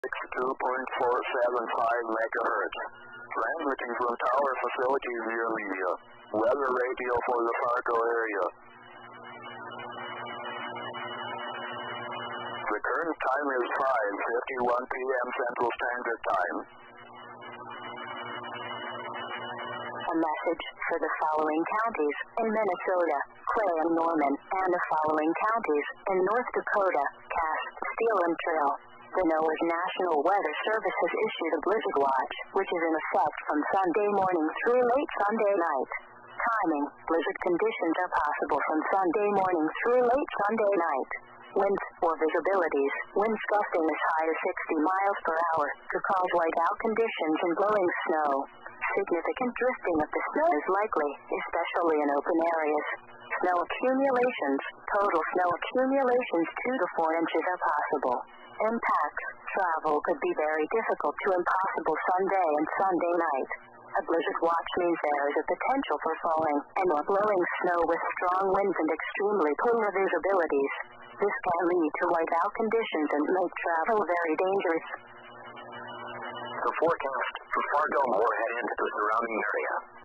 2.475 megahertz. Transmitting from tower facility via media. Weather radio for the Fargo area. The current time is 5:51 p.m. Central Standard Time. A message for the following counties in Minnesota, Clay and Norman, and the following counties in North Dakota, Cass, Steele and Trail. The NOAA's National Weather Service has issued a blizzard watch, which is in effect from Sunday morning through late Sunday night. Timing: blizzard conditions are possible from Sunday morning through late Sunday night. Winds or visibilities: winds gusting as high as 60 miles per hour could cause whiteout conditions and blowing snow. Significant drifting of the snow is likely, especially in open areas. Snow accumulations: total snow accumulations 2 to 4 inches are possible. Impacts: travel could be very difficult to impossible Sunday and Sunday night. A blizzard watch means there is a potential for falling and or blowing snow with strong winds and extremely poor visibilities. This can lead to whiteout conditions and make travel very dangerous. The forecast for Fargo, Moorhead, and the surrounding area.